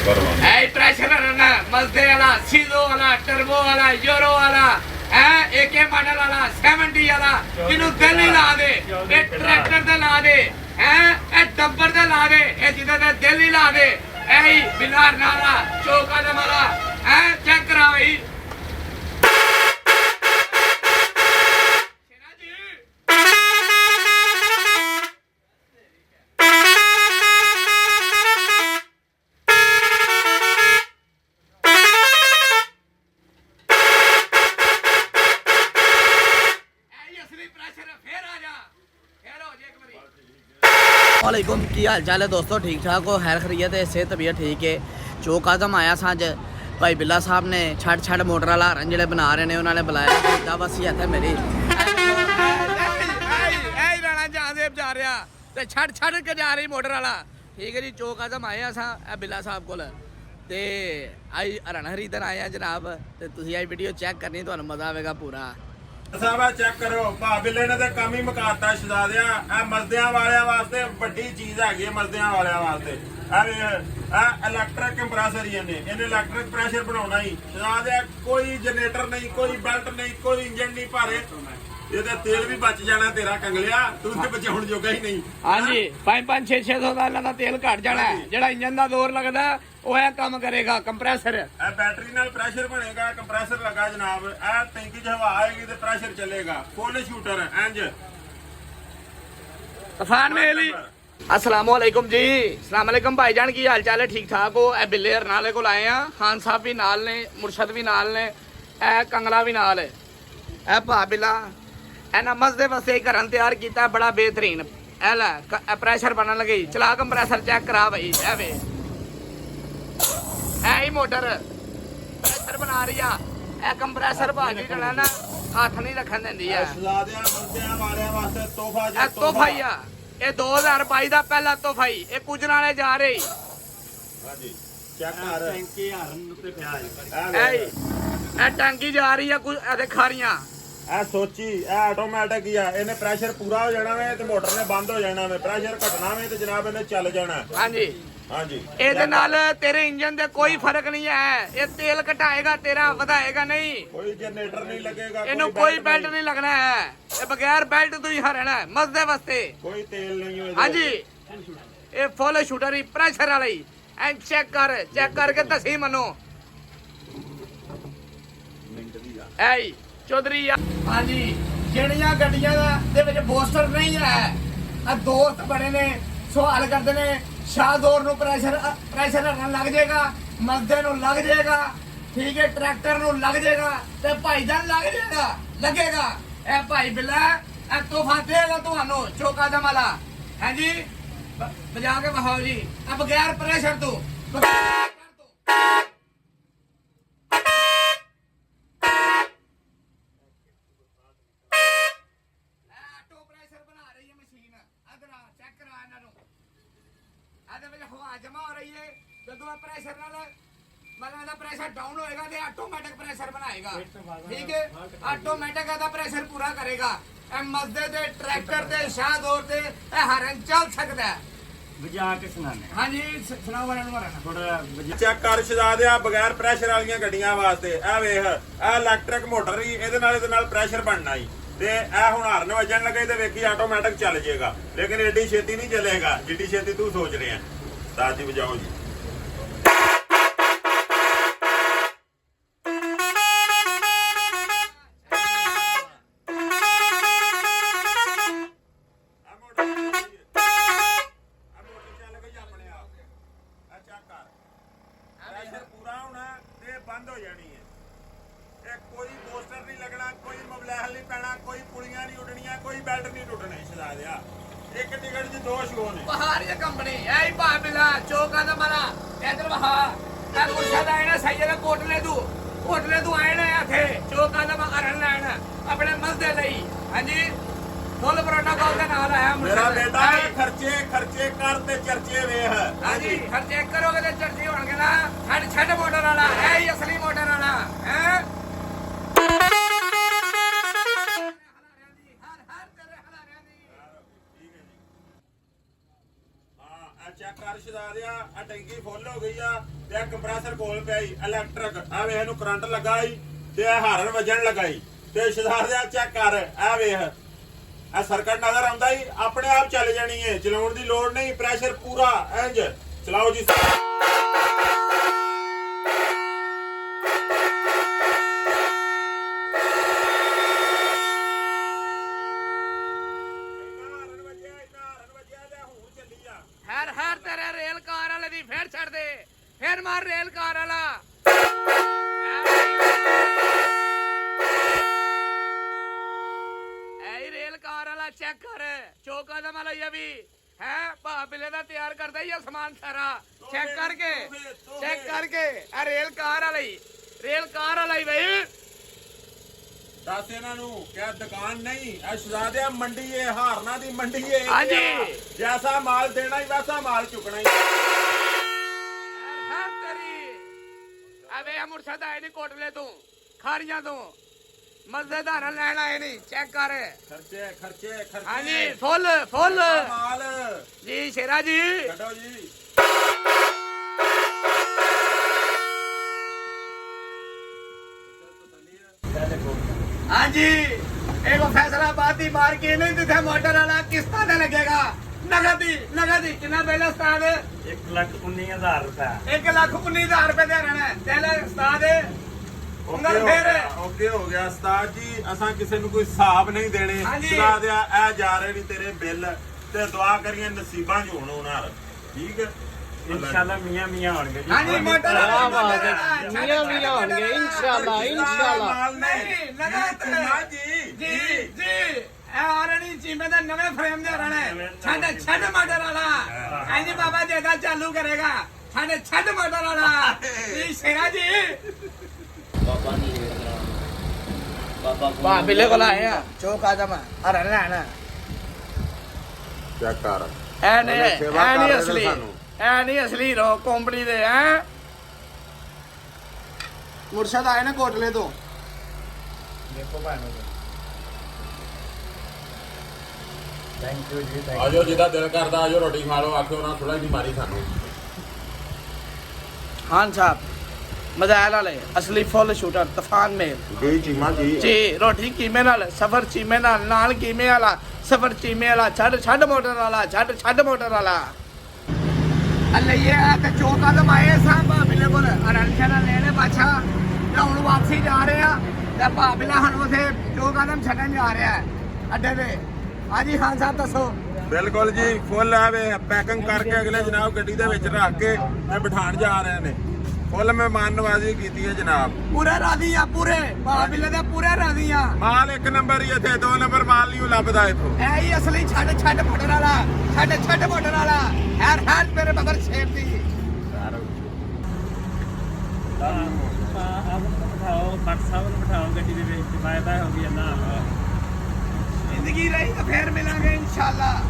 Pressure रहना मजदे वाला सीजो वाला टर्बो वाला यूरो वाला एके मॉडल वाला 70 वाला जिन्हों दिल ही ला दे ये ट्रैक्टर दे ला दे ए डब्बर दे ला दे ए जिदे दे दिल ही ला दे ए बिलार नाला चौका दे वाला चेक करा भाई वालेकुम की हाल चाल है दोस्तों, ठीक ठाक हो, खैर खरीत है, सेहत तबीयत ठीक है। चौक आजम आया सा अज भाई बिल्ला साहब ने छड़ मोटर वाला हरन जो बना रहे हैं उन्होंने बुलाया बस ही है मेरी जा रहा छड़ के जा रही मोटर वाला ठीक है जी। चौक आजम आए असा बिल्ला साहब को आई हरन खरीदन आए हैं जनाब, तो तुम आई वीडियो चेक करनी तो मजा आएगा पूरा। साहब चेक करो भा बिल्ले ने तो काम ही मुकाता शहजादिया मजदियां वाले वास्ते बड़ी चीज है मजदियां वाले वास्ते इलैक्ट्रिक कंप्रेसर ही इन्हें इलैक्ट्रिक प्रेशर बनाना ही शहजादिया कोई जनरेटर नहीं कोई बेल्ट नहीं कोई इंजन नहीं भारे ये तेल भी बच जाना तेरा कंगलिया तू तो बचाउण जोगा ही नहीं। हाँ जी 500-600 का तेल घट जाना है जेड़ा इंजन का जोर लगता वो है काम करेगा कंप्रेसर बैटरी नाल प्रेशर बनेगा कंप्रेसर लगा जनाब टैंकी च हवा आएगी तो प्रेशर चलेगा फुल शूटर इंज तूफान में ली। अस्सलाम वालेकुम जी, अस्सलाम वालेकुम भाईजान की हाल चाल है, ठीक ठाक हो। ए बिल्ले हरनाले को आए हैं, खान साहब भी नाल ने, मुरशद भी नाल ने, ए कंगला भी नाल है। ए भा बिल्ला एना मसदे वास्ते घरन तैयार किया बड़ा बेहतरीन ए लै प्रेशर बनन लगी चला कंप्रेसर चेक करा भाई ए वे ही मोटर प्रेशर बना रही है ए कंप्रेसर भाजी जड़ा ना हाथ नहीं रखन देंदी है तोहफा ही आ ये 2022 का पहला तोहफा ही ये कुछ नाले जा रही टंकी जा रही है कुछ खारियां सोची ऑटोमैटिक ही है इन्हें प्रेशर पूरा हो जाना है तो मोटर ने बंद हो जाना है प्रेशर घटना है तो जनाब इन्हें चल जाना है। हाँ जी हाँ जी ਇਹਦੇ ਨਾਲ तेरे इंजन से कोई फर्क नहीं है, ये तेल घटाएगा तेरा ਵਧਾएगा नहीं, कोई जनरेटर नहीं लगेगा इन्हें कोई बेल्ट नहीं लगना है, ये बगैर बेल्ट तो ही हरना है मजदे वास्ते कोई तेल नहीं है। हाँ जी ये फुल शूटर ही प्रेशर वाली चेक करके दसी मनो ऐ चौधरी हाँ जी ਜਿਹੜੀਆਂ ਗੱਡੀਆਂ ਦੇ ਵਿੱਚ ਬੋਸਟਰ ਨਹੀਂ ਹੈ ਦੋਸਤ ਬੜੇ ਨੇ सवाल करते ने शाहदौर नु प्रेशर लग जाएगा मजदे नु लग जाएगा ठीक है ट्रैक्टर नु लग जाएगा ते भाईजान लग जाएगा लगेगा ए भाई बिल्ला ए तोहफा देगा तुहानू चौका दम वाला है जी बजा के बहाओ जी अब बगैर प्रेशर तो हवा जमा हो रही है जो प्रेशर मतलब प्रेशर डाउन होएगा तो ऑटोमेटिक प्रेशर बनाएगा ठीक है ऑटोमेटिक का प्रेशर पूरा करेगा मजदे दे ट्रैक्टर दे शाहदौर दे हरन चल सकता है बजा के सुनाने। हाँ जी सुनाओ थोड़ा चेक कर शहजादिया बगैर प्रेशर वाली गड्डियां वास्ते ए वेख ए इलैक्ट्रिक मोटर ही ਇਹਦੇ ਨਾਲ प्रेशर बनना ही ते ए हुण हरन वजन लगे तो वेखी ऑटोमेटिक चल जाएगा लेकिन एडी छेती नहीं चलेगा जिड्डी छेती तू सोच रहे हैं। ताज जी बजाओ जी पूरा होना बंद हो जानी है कोई पोस्टर नहीं लगना कोई मोबाइल नहीं पैना कोई पुलियां नहीं उड़नियां कोई बेल्ट नहीं टूटने सजा दिया एक टिकट च 2 शो ने बाहर ये कंपनी ऐ बाबिला चौका दा मारा इधर वहा ए मुर्शद आए ना सही है कोटले तू आए ना थे चौका दा मरन लेना अपने मजदे लई हां जी फुल प्रोटोकॉल दे नाल आया मेरा बेटा खर्चे कर ते चर्चे वेख हां जी खर्चे करोगे ते चर्चे होणगे ना छड़ मोटर वाला है ही असली मोटर वाला हैं चेक कर ਸ਼ਹਿਜ਼ਾਦ ਆ ਟੈਂਕੀ ਫੁੱਲ ਹੋ ਗਈ ਆ ਤੇ ਇਹ ਕੰਪਰੈਸਰ ਕੋਲ ਪਿਆ ਈ ਇਲੈਕਟ੍ਰਿਕ ਆ ਵੇਖ ਇਹਨੂੰ ਕਰੰਟ ਲੱਗਾ ਈ ਤੇ ਇਹ ਹਾਰਨ ਵੱਜਣ ਲੱਗਾ ਈ ਤੇ ਸ਼ਹਿਜ਼ਾਦ ਆ ਚੈੱਕ ਕਰ ਆ ਵੇਖ ਆ ਸਰਕਟ ਨਜ਼ਰ ਆਉਂਦਾ ਈ ਆਪਣੇ ਆਪ ਚੱਲ ਜਾਣੀ ਏ ਚਲਾਉਣ ਦੀ ਲੋੜ ਨਹੀਂ ਪ੍ਰੈਸ਼ਰ ਪੂਰਾ ਇੰਜ ਚਲਾਓ ਜੀ ਹਰ ਤੇਰੇ ਰੇਲ ਕਾਰ ਵਾਲੇ ਦੀ ਫੇਰ ਛੱਡ ਦੇ ਫੇਰ ਮਾਰ ਰੇਲ ਕਾਰ ਵਾਲਾ ਐ ਰੇਲ ਕਾਰ ਵਾਲਾ ਚੈੱਕ ਕਰ ਚੌਕਾ ਦਾ ਮਾਲਾ ਇਹ ਵੀ ਹੈ ਭਾਪਿਲੇ ਦਾ ਤਿਆਰ ਕਰਦਾ ਹੀ ਆ ਸਮਾਨ ਸਾਰਾ ਚੈੱਕ ਕਰਕੇ ਆ ਰੇਲ ਕਾਰ ਵਾਲਾ ਹੀ ਬਈ ਦੱਸ ਇਹਨਾਂ ਨੂੰ ਕਿ ਦੁਕਾਨ ਨਹੀਂ ਇਹ ਸ਼ਹਿਜ਼ਾਦਿਆ ਮੰਡੀ ਏ ਹਾਰਨਾ ਦੀ ਮੰਡੀ ਏ ਹਾਂਜੀ ਜੈਸਾ ਮਾਲ ਦੇਣਾ ਹੀ ਵੈਸਾ ਮਾਲ ਚੁਕਣਾ ਹੀ ਹਰ ਤੇਰੀ ਅਵੇ ਮੁਰਸ਼ਦ ਆਏ ਨਹੀਂ ਕੋਟਲੇ ਤੋਂ ਖਾਰੀਆਂ ਤੋਂ ਮਜ਼ੇਦਾਰ ਲੈਣ ਆਏ ਨਹੀਂ ਚੈੱਕ ਕਰ ਖਰਚੇ ਹਾਂਜੀ ਫੁੱਲ ਮਾਲ ਜੀ ਸ਼ੇਰਾ ਜੀ ਕੱਢੋ ਜੀ ਹਾਂਜੀ ਇਹੋ ਫੈਸਲਾਬਾਦ ਦੀ ਮਾਰਕੀਟ ਨਹੀਂ ਜਿੱਥੇ ਮੋਟਰ ਵਾਲਾ ਕਿਸ਼ਤਾਂ ਤੇ ਲੱਗੇਗਾ ਨਗਦੀ ਕਿੰਨਾ ਬਿੱਲ ਉਸਤਾਦ 1,19,000 ਰੁਪਏ 1,19,000 ਰੁਪਏ ਦੇ ਰਹਿਣਾ ਤੇਲਾ ਉਸਤਾਦ ਓਕੇ ਹੋ ਗਿਆ ਉਸਤਾਦ ਜੀ ਅਸਾਂ ਕਿਸੇ ਨੂੰ ਕੋਈ ਹਿਸਾਬ ਨਹੀਂ ਦੇਣੇ ਹਾਂਜੀ। ਸ਼ਹਿਜ਼ਾਦਿਆ ਇਹ ਜਾ ਰਹੇ ਨਹੀਂ ਤੇਰੇ ਬਿੱਲ ਤੇ ਦੁਆ ਕਰੀਏ ਨਸੀਬਾਂ ਚ ਹੋਣ ਉਹਨਾਂ ਨਾਲ ਠੀਕ ਹੈ ਇਨਸ਼ਾਅੱਲਾ ਮੀਆਂ ਹੋਣਗੇ ਜੀ ਹਾਂਜੀ ਮੋਟਰ ਮੀਆਂ ਹੋਣਗੇ ਇਨਸ਼ਾਅੱਲਾ ਮਾਲ ਨਹੀਂ ਲਗਾ ਜੀ ਇਹ ਆਰਣੀ ਚੀਮੇ ਦਾ ਨਵੇਂ ਫਰੇਮ ਦੇ ਰਹਿਣਾ ਛੱਡ ਮੋਟਰ ਵਾਲਾ ਹਾਂਜੀ ਬਾਬਾ ਜੇਦਾ ਚਾਲੂ ਕਰੇਗਾ ਛੱਡ ਮੋਟਰ ਵਾਲਾ ਇਹ ਸ਼ੇਰਾ ਜੀ ਬਾਬਾ ਬਿੱਲੇ ਕੋਲ ਆਏ ਆ ਚੌਕ ਆਜਮ ਅਰੇ ਲੈਣਾ ਚੈੱਕ ਕਰ ਐ ਨਹੀਂ ਅਸਲੀ ਰੋ ਕੰਪਨੀ ਦੇ ਐ ਮੁਰਸ਼ਦ ਆਏ ਨਾ ਕੋਟਲੇ ਤੋਂ ਦੇਖੋ ਭਾਈ ਥੈਂਕ ਯੂ ਜੀ ਆਜੋ ਜਿਹਦਾ ਦਿਲ ਕਰਦਾ ਆਜੋ ਰੋਟੀ ਖਾ ਲਓ ਆਖਿਓ ਨਾ ਥੋੜਾ ਜਿਹੀ ਮਾਰੀ ਸਾਨੂੰ ਖਾਨ ਸਾਹਿਬ ਮਜ਼ਾਇਲ ਵਾਲੇ ਅਸਲੀ ਫੁੱਲ ਸ਼ੂਟਰ ਤੂਫਾਨ ਮੇਲ ਜੀ ਚੀਮਾ ਜੀ ਰੋਟੀ ਕੀਮੇ ਨਾਲ ਸਫਰ ਚੀਮੇ ਨਾਲ ਕੀਮੇ ਵਾਲਾ ਸਫਰ ਚੀਮੇ ਵਾਲਾ ਛੱਡ ਮੋਟਰ ਵਾਲਾ ਛੱਡ ਮੋਟਰ ਵਾਲਾ ਅੱਲੇ ਇਹ ਤੇ ਚੌਕਾ ਦੇ ਮਾਏ ਸਾਹਿਬ ਭਾਬੀਲੇ ਕੋਲ ਅਰੰਸ਼ਾ ਨਾਲ ਲੈਣੇ ਪਾਛਾ ਤੇ ਹੁਣ ਵਾਪਸੀ ਜਾ ਰਹੇ ਆ ਤੇ ਭਾਬੀਲਾ ਹੁਣ ਉਥੇ ਚੌਕਾ ਦੇ ਛੱਡਣ ਜਾ ਰਿਹਾ ਅੱਡੇ ਤੇ ਹਾਂਜੀ ਖਾਨ ਸਾਹਿਬ ਦੱਸੋ ਬਿਲਕੁਲ ਜੀ ਫੁੱਲ ਆਵੇ ਪੈਕਿੰਗ ਕਰਕੇ ਅਗਲੇ ਜਨਾਬ ਗੱਡੀ ਦੇ ਵਿੱਚ ਰੱਖ ਕੇ ਤੇ ਬਿਠਾਣ ਜਾ ਰਹੇ ਨੇ ਫੁੱਲ ਮਹਿਮਾਨ ਨਵਾਜ਼ੀ ਕੀਤੀ ਹੈ ਜਨਾਬ ਪੂਰੇ ਰਾਜ਼ੀ ਆ ਪੂਰੇ ਭਾਬੀਲੇ ਦੇ ਪੂਰੇ ਰਾਜ਼ੀ ਆ ਮਾਲ ਇੱਕ ਨੰਬਰ ਹੀ ਇੱਥੇ 2 ਨੰਬਰ ਮਾਲ ਨਹੀਂ ਲੱਭਦਾ ਇੱਥੋਂ ਐ ਹੀ ਅਸਲੀ ਛੱਡ ਮੋਟਰ ਵਾਲਾ ਛੱਡ ਮੋਟਰ ਵਾਲਾ ਹਰ ਮੇਰੇ ਬਗਰ ਸੇਫਟੀ ਆਪ ਨੂੰ ਬਿਠਾਓ ਖੱਟ ਸਾਹਿਬ ਨੂੰ ਬਿਠਾਓ ਗੱਡੀ ਦੇ ਵਿੱਚ ਬਾਏ ਬਾਏ ਹੋ ਗਈ ਨਾ ਜ਼ਿੰਦਗੀ ਰਹੀ ਤਾਂ ਫੇਰ ਮਿਲਾਂਗੇ ਇਨਸ਼ਾਅੱਲਾ